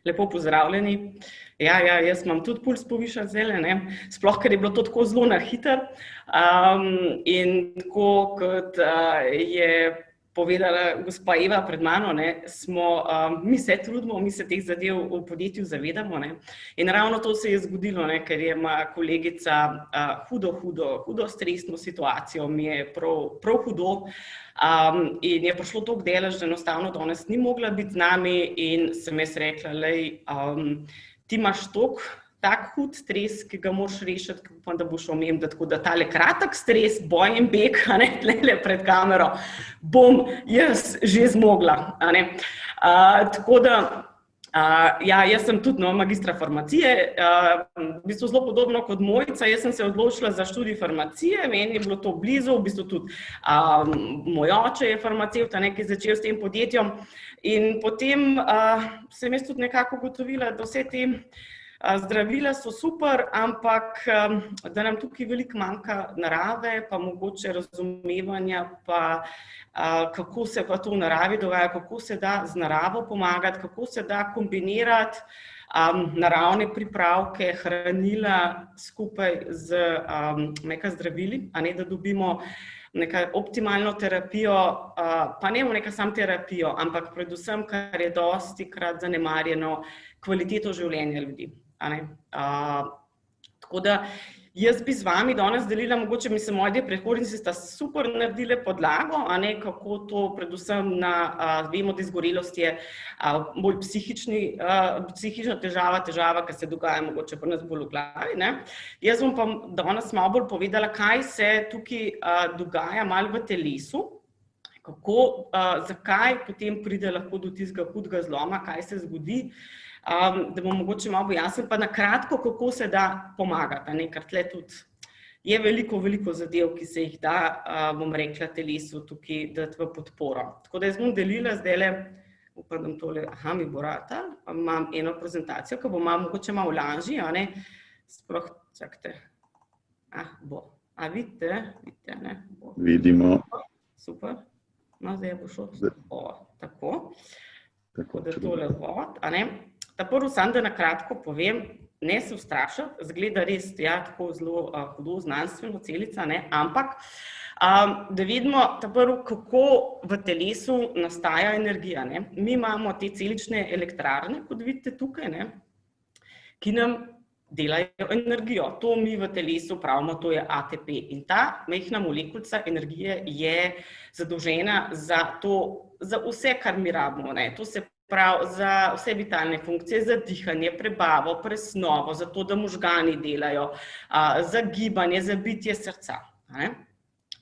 Lepo pozdravljeni. Ja, jaz imam tudi puls povišan zdajle, ne, sploh, ker je bilo to tako zelo na hiter. In tako, kot je povedala gospa Eva pred mano, ne, mi se trudimo, mi se teh zadev v podjetju zavedamo, ne. In ravno to se je zgodilo, ne, ker ima kolegica hudo stresno situacijo, mi je prav hudo. In je prišlo toliko daleč, da enostavno danes ni mogla biti z nami in sem jaz rekla, ti imaš tak hud stres, ki ga moraš rešiti, upam, da boš omemila, tako da tale kratek stres, boj in beg, tlele pred kamero, bom jaz že zmogla. Tako da, jaz sem tudi magistra farmacije, v bistvu zelo podobno kot Mojca, jaz sem se odločila za študij farmacije, meni je bilo to blizu, v bistvu tudi moj oče je farmacevt, ki je začel s tem podjetjem. In potem sem jaz tudi nekako ugotovila, da vse te zdravila so super, ampak da nam tukaj veliko manjka narave, pa mogoče razumevanja, pa kako se pa to v naravi dogaja, kako se da z naravo pomagati, kako se da kombinirati naravne pripravke, hranila skupaj z zdravili, da dobimo neka optimalno terapijo, pa ne neka sam terapijo, ampak predvsem, kar je dostikrat zanemarjeno, kvaliteto življenja ljudi. Tako da jaz bi z vami danes delila, mogoče moji dve predhodnici sta super naredile podlago, kako to predvsem vemo, da izgorelost je bolj psihična težava, ki se dogaja mogoče pri nas bolj v glavi. Jaz bom pa danes malo bolj povedala, kaj se tukaj dogaja malo v telesu, zakaj potem pride lahko do tistega hudega zloma, kaj se zgodi, da bom mogoče malo pojasnila, pa na kratko, kako se da pomagati, ker tle tudi je veliko zadev, ki se jih da, bom rekla, telesu tukaj dati v podporo. Tako da jaz bom delila zdajle, upam, da tole, mi bo ratalo, imam eno prezentacijo, ki bo mogoče malo lažji, sploh, čakajte, bo, vidite, ne? Vidimo. Super, no zdaj bo šlo, tako da tole vod, Prvo sam, da na kratko povem, ne se ustrašiti, zgleda res tako zelo hudo znanstveno celica, ampak da vidimo prvo, kako v telesu nastaja energija. Mi imamo te celične elektrarne, kot vidite tukaj, ki nam delajo energijo. To mi v telesu pravimo, to je ATP. In ta majhna molekulca energije je zadolžena za vse, kar mi rabimo. To se pravi za vse vitalne funkcije, za dihanje, prebavo, presnovo, za to, da možgani delajo, za gibanje, za bitje srca.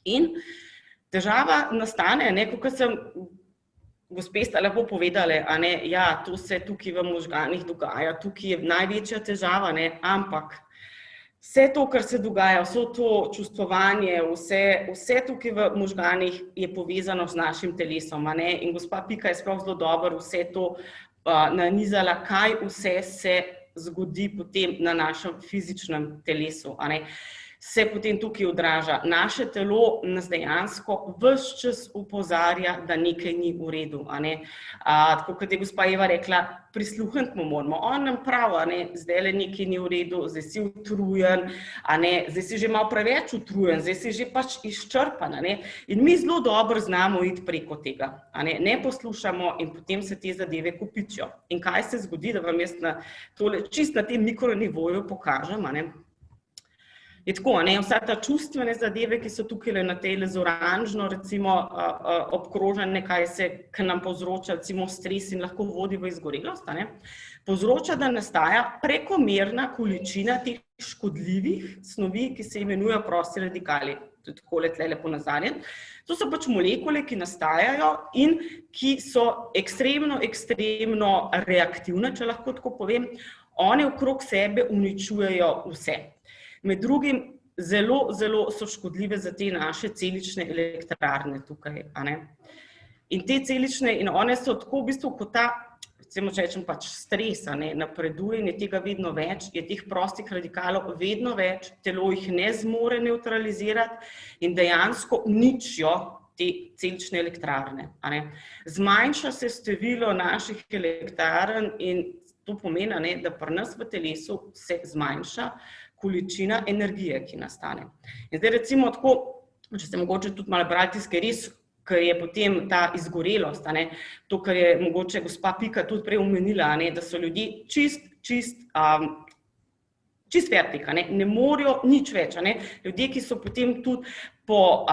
In težava nastane, kot sem gospe sta lepo povedali, to se tukaj v možganih dogaja, tukaj je največja težava, ampak vse to, kar se dogaja, vse to čustvovanje, vse tukaj v možganih je povezano z našim telesom. In gospa Pika je sploh zelo dobro vse to nanizala, kaj vse se zgodi potem na našem fizičnem telesu. Se potem tukaj odraža. Naše telo nas dejansko ves čas opozarja, da nekaj ni v redu. Tako kot je gospa Eva rekla, prisluhniti mu moramo. On nam pravi, zdajle nekaj ni v redu, zdaj si utrujen, zdaj si že malo preveč utrujen, zdaj si že pač izčrpan. In mi zelo dobro znamo iti preko tega. Ne poslušamo in potem se te zadeve kopičijo. In kaj se zgodi, da vam jaz čist na tem mikronivoju pokažem, je tako, vsa ta čustvene zadeve, ki so tukaj na tele z oranžno, recimo, obkrožene, kaj nam povzroča, recimo, stres in lahko vodi v izgorelost, povzroča, da nastaja prekomerna količina teh škodljivih snovi, ki se imenujejo prosti radikali. To je takole tlele ponazarjen. To so pač molekule, ki nastajajo in ki so ekstremno reaktivne, če lahko tako povem. One okrog sebe uničujejo vse. Med drugim zelo so škodljive za te naše celične elektrarne tukaj. In te celične, in one so tako v bistvu kot ta, recimo, če rečem pač stres, napreduje in je tega vedno več, je teh prostih radikalov vedno več, telo jih ne zmore nevtralizirati in dejansko uničijo te celične elektrarne. Zmanjša se število naših elektrarn in To pomeni, ne, da pri nas v telesu se zmanjša količina energije, ki nastane. In zdaj recimo tako, če ste mogoče tudi malo brali tiskaj res, ker je potem ta izgorelost, to, kar je mogoče gospa Pika tudi prej omenila, da so ljudje čist fertik, ne morejo nič več. Ljudje, ki so potem tudi po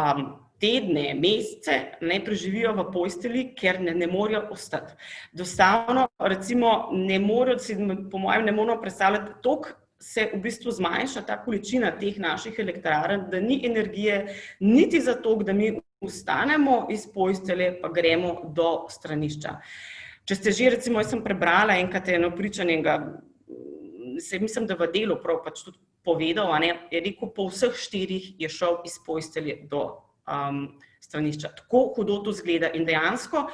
tedne, mesece preživijo v postelji, ker ne morejo ostati. Dostavno, recimo, ne morejo, po mojem, ne moremo predstavljati, toliko se v bistvu zmanjša ta količina teh naših elektrarn, da ni energije niti za to, da mi vstanemo iz postelje, pa gremo do stranišča. Če ste že, recimo, jaz sem prebrala enkrat eno pričanje, mislim, da v Delu prav pač tudi povedal, je rekel, po vseh 4 je šel iz postelje do stranišča. Tako hudo to zgleda in dejansko,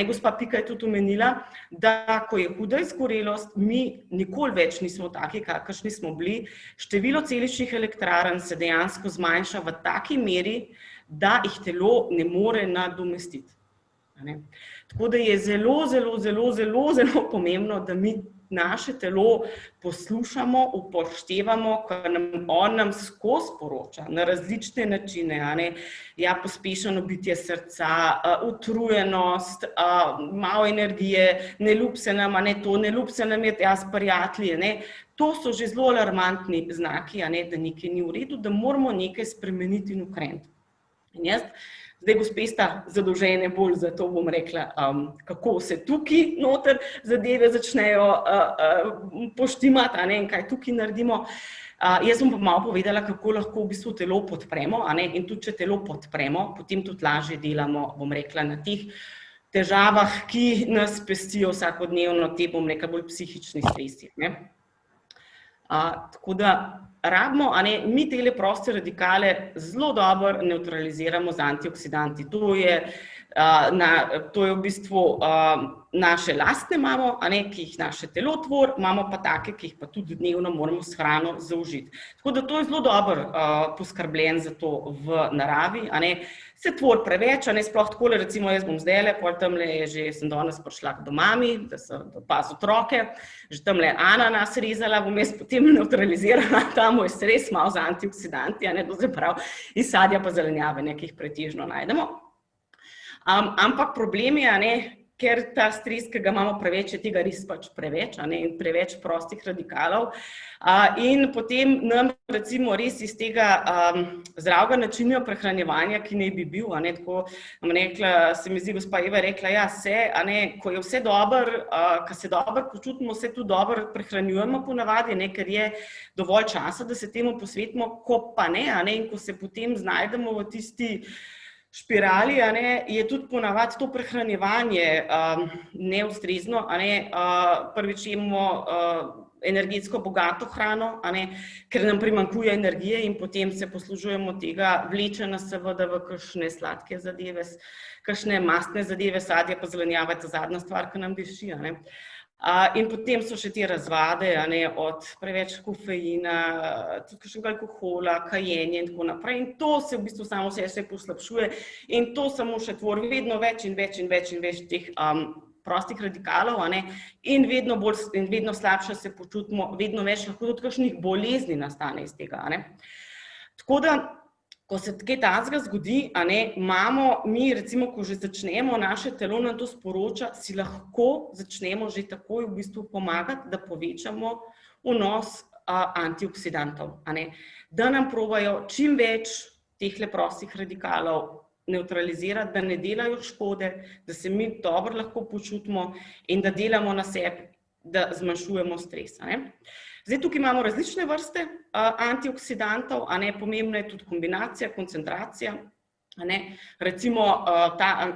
gospa Pika je tudi omenila, da ko je huda izgorelost, mi nikoli več nismo taki, kakršni smo bili. Število celičnih elektrarn se dejansko zmanjša v taki meri, da jih telo ne more nadomestiti. Tako da je zelo pomembno, da mi naše telo poslušamo, upoštevamo, ker on nam skozi poroča na različne načine, ja, pospešeno bitje srca, utrujenost, malo energije, ne ljubi se nam, ne ljubi se nam je s prijatelji, to so že zelo alarmantni znaki, da nekaj ni v redu, da moramo nekaj spremeniti in ukreniti. In jaz, zdaj gospe sta zadolžene bolj za to, bom rekla, kako se tukaj noter zadeve začnejo poštimati, in kaj tukaj naredimo. Jaz bom pa malo povedala, kako lahko v bistvu telo podpremo, in tudi, če telo podpremo, potem tudi lažje delamo, bom rekla, na teh težavah, ki nas pestijo vsakodnevno, te, bom rekla, bolj psihični stresi. Tako da rabimo, mi tele proste radikale zelo dobro nevtraliziramo z antioksidanti. To je v bistvu naše lastne imamo, ki jih naše telo tvori, imamo pa take, ki jih pa tudi dnevno moramo s hrano zaužiti. Tako da to je zelo dobro poskrbljen za to v naravi, se tvori preveč, sploh takole, recimo jaz bom zdajle, pol tamle sem danes prišla k mami, da sem opazila otroke, že tamle ananas rezala, bom jaz potem neutralizirala ta moj stres, malo z antioksidanti, to se pravi iz sadja pa zelenjave, ki jih pretežno najdemo. Ampak problem je, ker ta stres, ki ga imamo preveč, je tega res pač preveč, in preveč prostih radikalov. In potem nam recimo res iz tega zdravega načina prehranjevanja, ki naj bi bil, tako rekla, se mi zdi, gospa Eva rekla, ja, ko je vse dobro, ko se dobro počutimo, se tudi dobro prehranjujemo ponavadi, ker je dovolj časa, da se temu posvetimo, ko pa ne, in ko se potem znajdemo v tisti špirali, je tudi ponavadi to prehranjevanje neustrezno, prvič jemo energetsko bogato hrano, ker nam primanjkuje energije in potem se poslužujemo tega, vleče nas seveda v kakšne sladke zadeve, kakšne mastne zadeve, sadje pa zelenjava je ta zadnja stvar, ki nam diši. In potem so še te razvade, od preveč kofeina, tudi kakšnega alkohola, kajenje in tako naprej. In to se v bistvu samo se poslabšuje in to samo še tvori vedno več in več teh prostih radikalov, in vedno slabše se počutimo, vedno več lahko tudi kakšnih bolezni nastane iz tega. Tako da, ko se kaj takega zgodi, imamo mi, recimo, ko že začnemo, naše telo nam to sporoča, si lahko začnemo že takoj v bistvu pomagati, da povečamo vnos antioksidantov, da nam probajo čim več tehle prostih radikalov nevtralizirati, da ne delajo škode, da se mi dobro lahko počutimo in da delamo na sebi, da zmanjšujemo stres. Zdaj, tukaj imamo različne vrste antioksidantov, pomembna je tudi kombinacija, koncentracija. Recimo,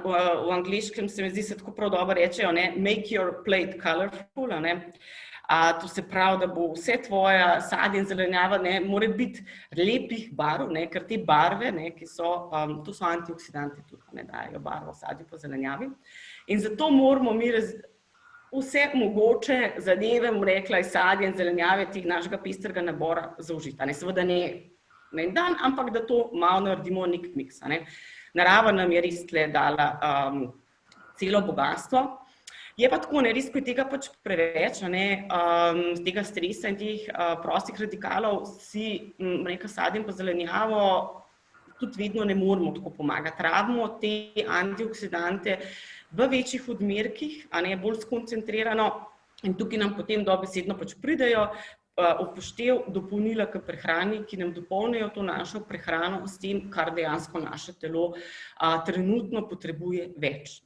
v angleškem se mi zdi, se tako prav dobro rečejo, make your plate colorful. To se pravi, da bo vse tvoja sadje in zelenjava, mora biti lepih barv, ker te barve, ki so, to so antioksidanti tudi, dajo barvo sadju pa zelenjavi. In zato moramo mi vse mogoče zadeve, bom rekla, iz sadja in zelenjave teh našega pestrega nabora zaužiti. Seveda ne en dan, ampak da to malo naredimo nek miks. Narava nam je res tle dala celo bogatstvo. Je pa tako, ne, res, ko je tega pač preveč, tega stresa in teh prostih radikalov, si reka sadje in pa zelenjavo tudi vedno ne moramo tako pomagati. Rabimo te antioksidante v večjih odmerkih, bolj skoncentrirano, in tukaj nam potem dobesedno pač pridejo upoštev dopolnila k prehrani, ki nam dopolnijo to našo prehrano s tem, kar dejansko naše telo trenutno potrebuje več.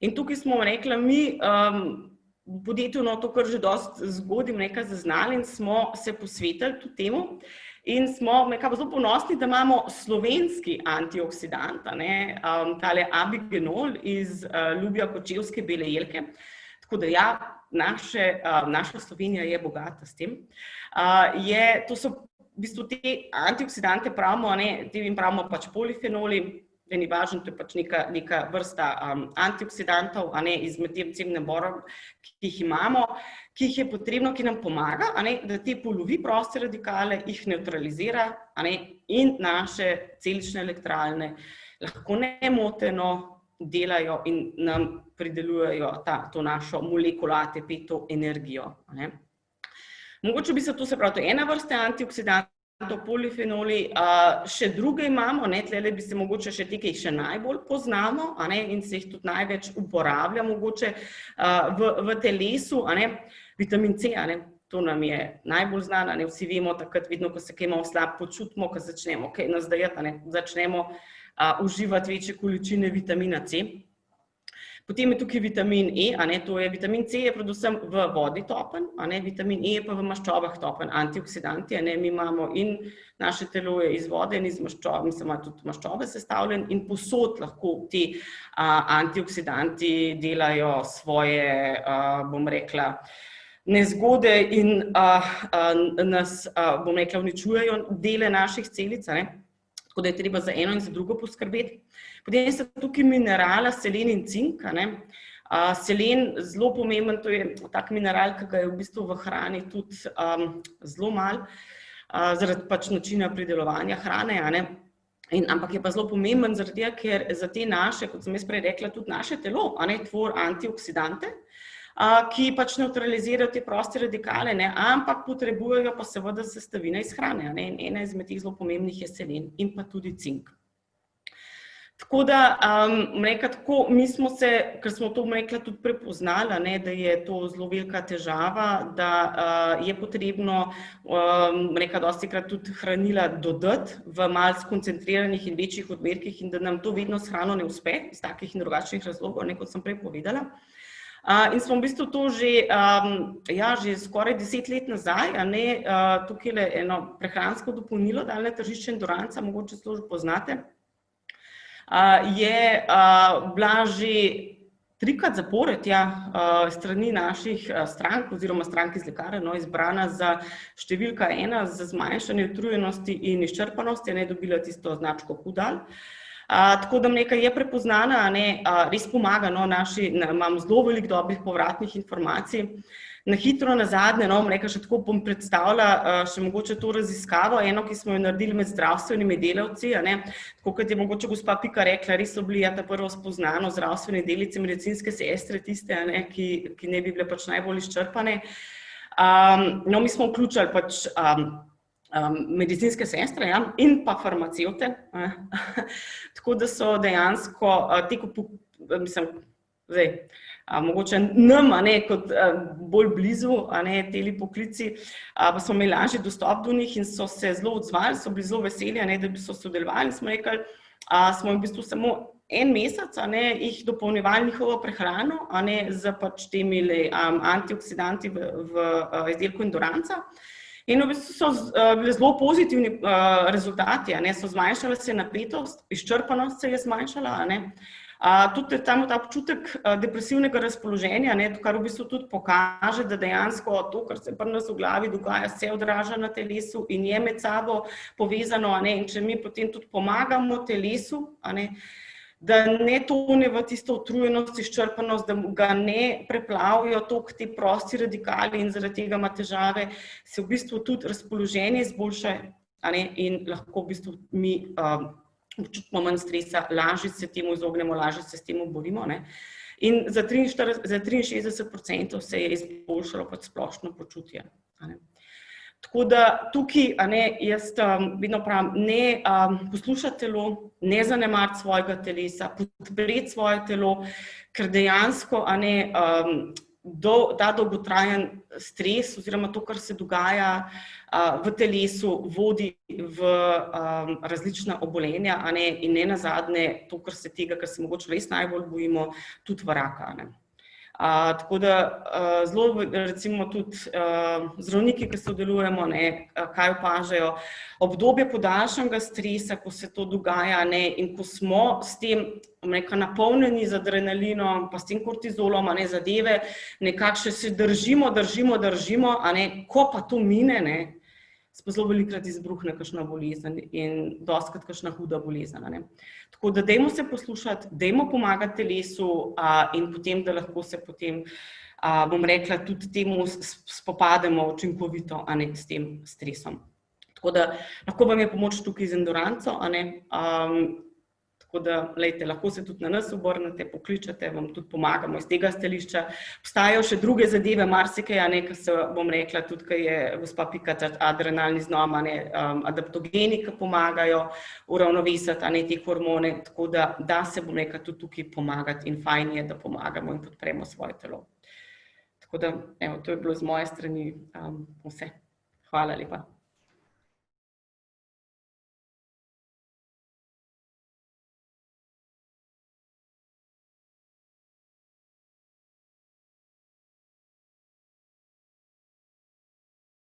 In tukaj smo rekli, mi v podjetju, to kar že dosti zgodaj zaznali in smo se posvetili tudi temu in smo zelo ponosni, da imamo slovenski antioksidant, tale abigenol iz Ljubja Kočevske bele jelke. Tako da ja, naša Slovenija je bogata s tem. To so v bistvu te antioksidante pravimo, te jim pravimo pač polifenoli, da ni važno, to je pač neka vrsta antioksidantov, izmed tem naborom, ki jih imamo, ki jih je potrebno, ki nam pomaga, da te polovi proste radikale, jih nevtralizira in naše celične elektrarne lahko nemoteno delajo in nam pridelujejo to našo molekulo ATP, to energijo. Mogoče bi se to, se pravi, to je ena vrsta antioksidantov, polifenoli, še druge imamo, tlele bi se mogoče še te, ki jih še najbolj poznamo in se jih tudi največ uporablja mogoče v telesu, vitamin C, to nam je najbolj znan, vsi vemo takrat, vedno, ko se kaj malo slab počutimo, ko začnemo kaj nas dajati, začnemo uživati večje količine vitamina C. Potem je tukaj vitamin E, to je vitamin C je predvsem v vodi topen, vitamin E je pa v maščobah topen, antioksidanti, mi imamo in naše telo je iz vode in iz maščob, mislim, ima tudi maščobe sestavljen in povsod lahko ti antioksidanti delajo svoje, bom rekla, nezgode in nas, bom rekla, uničujejo dele naših celic, tako da je treba za eno in za drugo poskrbeti. Potem so tukaj minerala, selen in cink. Selen, zelo pomemben, to je tak mineral, ki ga je v bistvu v hrani tudi zelo malo, zaradi pač načina pridelovanja hrane, ampak je pa zelo pomemben zaradi tega, ker za te naše, kot sem jaz prej rekla, tudi naše telo, tvori antioksidante, ki pač nevtralizirajo te proste radikale, ampak potrebujejo pa seveda sestavine iz hrane, in ena izmed teh zelo pomembnih je selen in pa tudi cink. Tako da, tako, mi smo se, ker smo to tudi prepoznali, da je to zelo velika težava, da je potrebno, dostikrat tudi hranila dodati v malo skoncentriranih in večjih odmerkih in da nam to vedno s hrano ne uspe, iz takih in drugačnih razlogov, kot sem prej povedala. In smo v bistvu to že skoraj 10 let nazaj, tukaj je eno prehransko dopolnilo, dali na tržišče Enduranca, mogoče celo že poznate, je bila že 3-krat zapored strani naših strank oziroma strank iz lekarn izbrana za številka 1 za zmanjšanje utrujenosti in izčrpanosti, dobila tisto značko Hudal. Tako da nekaj je prepoznana, res pomaga, imam zelo veliko dobrih povratnih informacij. Na hitro, na zadnje, še tako bom predstavila še mogoče to raziskavo, eno, ki smo jo naredili med zdravstvenimi delavci, tako kot je mogoče gospa Pika rekla, res so bili ta prvo spoznano zdravstvene delavci, medicinske sestre, tiste, ki ne bi bile pač najbolj izčrpane. Mi smo vključili pač medicinske sestre in pa farmacevte, tako da so dejansko mogoče nam, kot bolj blizu teli poklici, pa smo imeli lažji dostop do njih in so se zelo odzvali, so bili zelo veseli, da bi so sodelovali in smo rekli, smo v bistvu samo en mesec jih dopolnjevali njihovo prehrano z pač temi antioksidanti v izdelku Enduranca. In v bistvu so bili zelo pozitivni rezultati, so zmanjšala se napetost, izčrpanost se je zmanjšala, tudi tam ta občutek depresivnega razpoloženja, kar v bistvu tudi pokaže, da dejansko to, kar se pri nas v glavi dogaja, se odraža na telesu in je med sabo povezano, in če mi potem tudi pomagamo telesu, da ne tone v tisto utrujenost, izčrpanost, da ga ne preplavijo toliko ti prosti radikali in zaradi tega ima težave, se v bistvu tudi razpoloženje izboljša in lahko v bistvu mi občutimo manj stresa, lažje se temu izognemo, lažje se s temu borimo. In za 63% se je izboljšalo pač splošno počutje. Tako da tukaj, jaz vedno pravim, ne poslušati telo, ne zanemariti svojega telesa, podpreti svoje telo, ker dejansko ta dolgotrajen stres oziroma to, kar se dogaja v telesu, vodi v različna obolenja in ne nazadnje to, kar se mogoče res najbolj bojimo, tudi v raka. Tako da zelo recimo tudi zdravniki, ki sodelujemo, kaj opažajo, obdobje podaljšanega stresa, ko se to dogaja in ko smo s tem napolnjeni z adrenalinom, pa s tem kortizolom, zadeve, nekako še se držimo, ko pa to mine, smo zelo velikokrat izbruhne kakšna bolezen in dostikrat kakšna huda bolezen. Tako da dajmo se poslušati, dajmo pomagati telesu in potem, da lahko se potem, bom rekla, tudi temu spopademo učinkovito s tem stresom. Tako da lahko vam je pomoč tukaj z enduranco, tako da, glejte, lahko se tudi na nas obrnete, pokličete, vam tudi pomagamo iz tega stališča. Obstajajo še druge zadeve, marsikaj, ki se, bom rekla, tudi, ki je gospa Pika, adrenalni zlom, adaptogeni, ki pomagajo uravnovesiti te hormone, tako da se, bom rekla, tudi tukaj pomagati in fajn je, da pomagamo in podpremo svoje telo. Tako da, evo, to je bilo z moje strani vse. Hvala lepa.